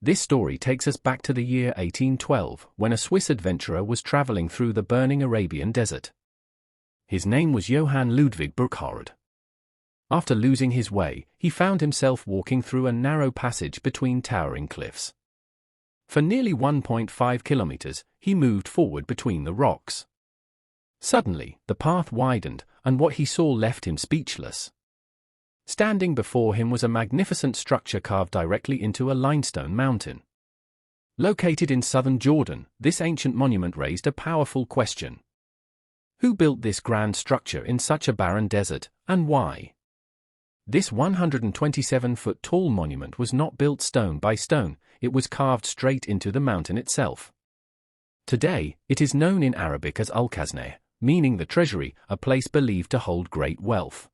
This story takes us back to the year 1812, when a Swiss adventurer was traveling through the burning Arabian desert. His name was Johann Ludwig Burckhardt. After losing his way, he found himself walking through a narrow passage between towering cliffs. For nearly 1.5 kilometers, he moved forward between the rocks. Suddenly, the path widened, and what he saw left him speechless. Standing before him was a magnificent structure carved directly into a limestone mountain. Located in southern Jordan, this ancient monument raised a powerful question. Who built this grand structure in such a barren desert, and why? This 127-foot tall monument was not built stone by stone, it was carved straight into the mountain itself. Today, it is known in Arabic as Al-Khazneh, meaning the treasury, a place believed to hold great wealth.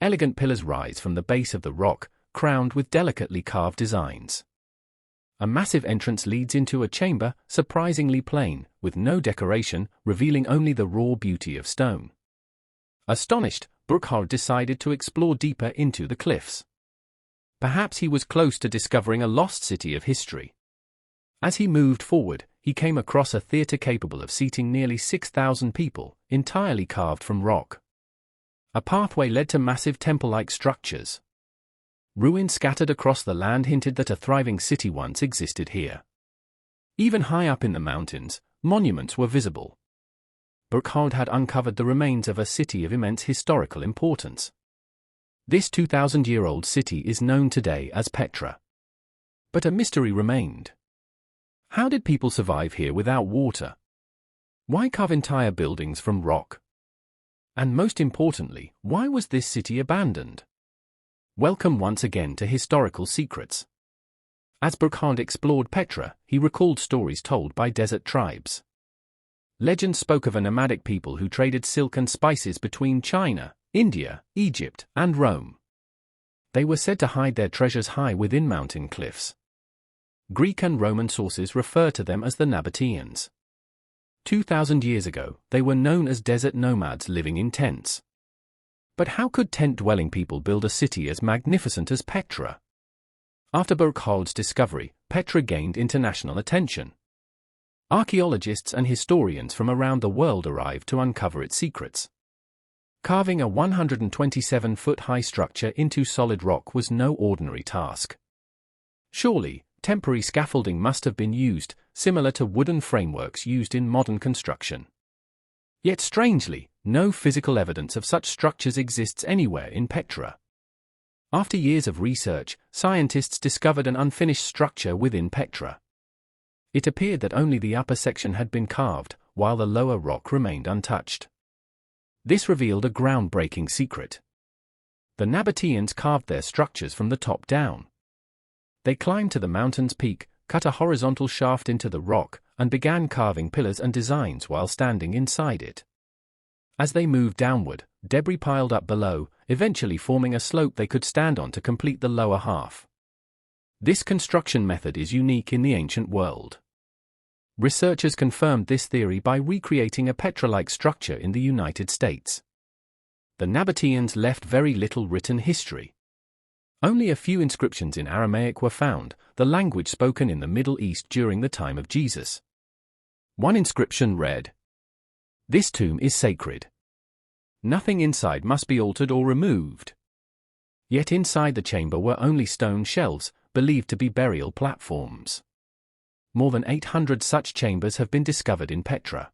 Elegant pillars rise from the base of the rock, crowned with delicately carved designs. A massive entrance leads into a chamber, surprisingly plain, with no decoration, revealing only the raw beauty of stone. Astonished, Burckhardt decided to explore deeper into the cliffs. Perhaps he was close to discovering a lost city of history. As he moved forward, he came across a theater capable of seating nearly 6,000 people, entirely carved from rock. A pathway led to massive temple-like structures. Ruins scattered across the land hinted that a thriving city once existed here. Even high up in the mountains, monuments were visible. Burckhardt had uncovered the remains of a city of immense historical importance. This 2,000-year-old city is known today as Petra. But a mystery remained. How did people survive here without water? Why carve entire buildings from rock? And most importantly, why was this city abandoned? Welcome once again to Historical Secrets. As Burckhardt explored Petra, he recalled stories told by desert tribes. Legends spoke of a nomadic people who traded silk and spices between China, India, Egypt, and Rome. They were said to hide their treasures high within mountain cliffs. Greek and Roman sources refer to them as the Nabateans. 2,000 years ago, they were known as desert nomads living in tents. But how could tent-dwelling people build a city as magnificent as Petra? After Burckhardt's discovery, Petra gained international attention. Archaeologists and historians from around the world arrived to uncover its secrets. Carving a 127-foot-high structure into solid rock was no ordinary task. Surely, temporary scaffolding must have been used, similar to wooden frameworks used in modern construction. Yet strangely, no physical evidence of such structures exists anywhere in Petra. After years of research, scientists discovered an unfinished structure within Petra. It appeared that only the upper section had been carved, while the lower rock remained untouched. This revealed a groundbreaking secret. The Nabateans carved their structures from the top down. They climbed to the mountain's peak, cut a horizontal shaft into the rock, and began carving pillars and designs while standing inside it. As they moved downward, debris piled up below, eventually forming a slope they could stand on to complete the lower half. This construction method is unique in the ancient world. Researchers confirmed this theory by recreating a Petra-like structure in the United States. The Nabateans left very little written history. Only a few inscriptions in Aramaic were found, the language spoken in the Middle East during the time of Jesus. One inscription read, "This tomb is sacred. Nothing inside must be altered or removed." Yet inside the chamber were only stone shelves, believed to be burial platforms. More than 800 such chambers have been discovered in Petra.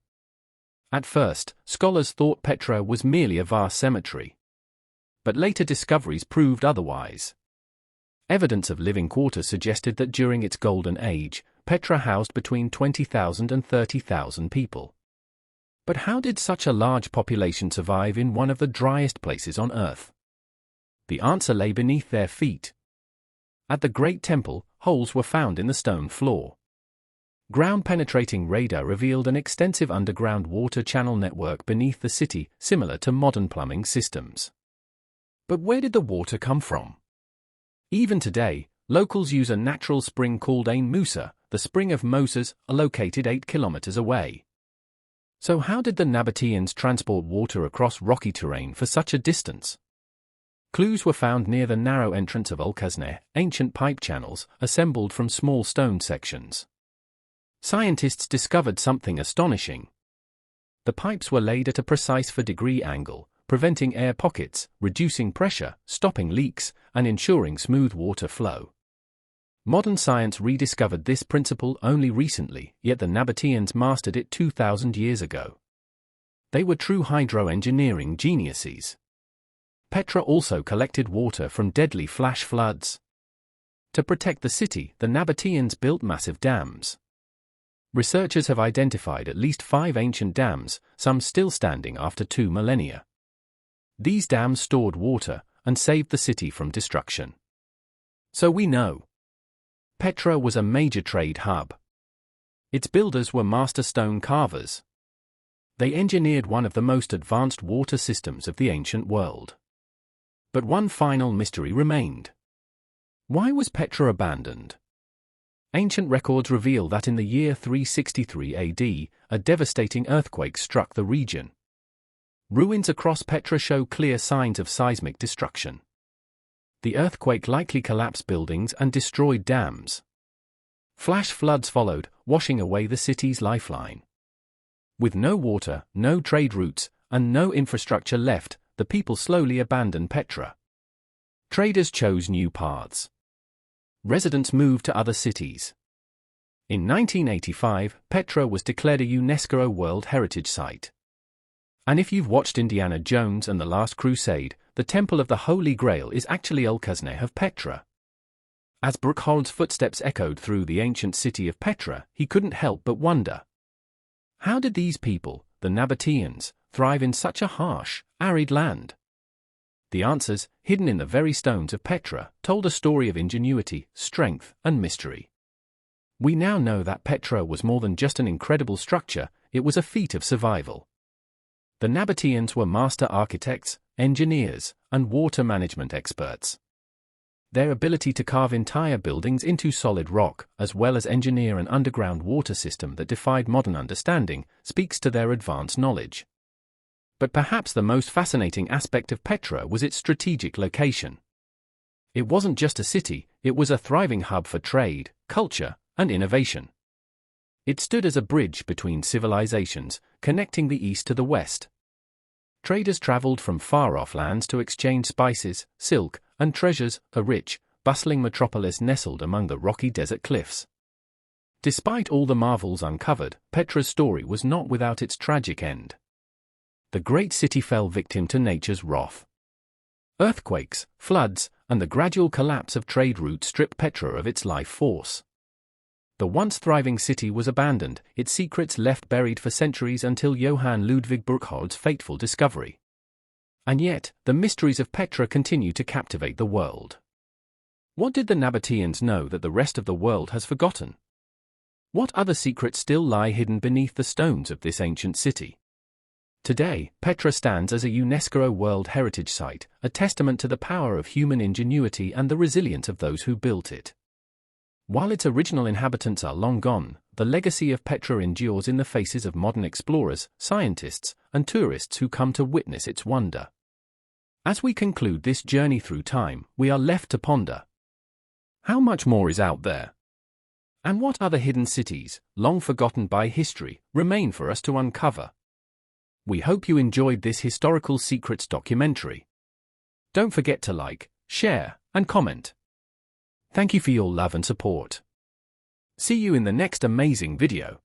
At first, scholars thought Petra was merely a vast cemetery. But later discoveries proved otherwise. Evidence of living quarters suggested that during its golden age, Petra housed between 20,000 and 30,000 people. But how did such a large population survive in one of the driest places on Earth? The answer lay beneath their feet. At the Great Temple, holes were found in the stone floor. Ground-penetrating radar revealed an extensive underground water channel network beneath the city, similar to modern plumbing systems. But where did the water come from? Even today, locals use a natural spring called Ain Musa, the Spring of Moses, located 8 kilometers away. So how did the Nabateans transport water across rocky terrain for such a distance? Clues were found near the narrow entrance of Ulkasne, ancient pipe channels, assembled from small stone sections. Scientists discovered something astonishing. The pipes were laid at a precise 4-degree angle, preventing air pockets, reducing pressure, stopping leaks, and ensuring smooth water flow. Modern science rediscovered this principle only recently, yet the Nabateans mastered it 2,000 years ago. They were true hydro-engineering geniuses. Petra also collected water from deadly flash floods. To protect the city, the Nabateans built massive dams. Researchers have identified at least 5 ancient dams, some still standing after 2 millennia. These dams stored water and saved the city from destruction. So we know Petra was a major trade hub. Its builders were master stone carvers. They engineered one of the most advanced water systems of the ancient world. But one final mystery remained. Why was Petra abandoned? Ancient records reveal that in the year 363 AD, a devastating earthquake struck the region. Ruins across Petra show clear signs of seismic destruction. The earthquake likely collapsed buildings and destroyed dams. Flash floods followed, washing away the city's lifeline. With no water, no trade routes, and no infrastructure left, the people slowly abandoned Petra. Traders chose new paths. Residents moved to other cities. In 1985, Petra was declared a UNESCO World Heritage Site. And if you've watched Indiana Jones and the Last Crusade, the Temple of the Holy Grail is actually Ulkasne of Petra. As Burckhardt footsteps echoed through the ancient city of Petra, he couldn't help but wonder. How did these people, the Nabateans, thrive in such a harsh, arid land? The answers, hidden in the very stones of Petra, told a story of ingenuity, strength, and mystery. We now know that Petra was more than just an incredible structure, it was a feat of survival. The Nabateans were master architects, engineers, and water management experts. Their ability to carve entire buildings into solid rock, as well as engineer an underground water system that defied modern understanding, speaks to their advanced knowledge. But perhaps the most fascinating aspect of Petra was its strategic location. It wasn't just a city, it was a thriving hub for trade, culture, and innovation. It stood as a bridge between civilizations, connecting the east to the west. Traders traveled from far-off lands to exchange spices, silk, and treasures, a rich, bustling metropolis nestled among the rocky desert cliffs. Despite all the marvels uncovered, Petra's story was not without its tragic end. The great city fell victim to nature's wrath. Earthquakes, floods, and the gradual collapse of trade routes stripped Petra of its life force. The once thriving city was abandoned, its secrets left buried for centuries until Johann Ludwig Burckhardt's fateful discovery. And yet, the mysteries of Petra continue to captivate the world. What did the Nabateans know that the rest of the world has forgotten? What other secrets still lie hidden beneath the stones of this ancient city? Today, Petra stands as a UNESCO World Heritage Site, a testament to the power of human ingenuity and the resilience of those who built it. While its original inhabitants are long gone, the legacy of Petra endures in the faces of modern explorers, scientists, and tourists who come to witness its wonder. As we conclude this journey through time, we are left to ponder. How much more is out there? And what other hidden cities, long forgotten by history, remain for us to uncover? We hope you enjoyed this Historical Secrets documentary. Don't forget to like, share, and comment. Thank you for your love and support. See you in the next amazing video.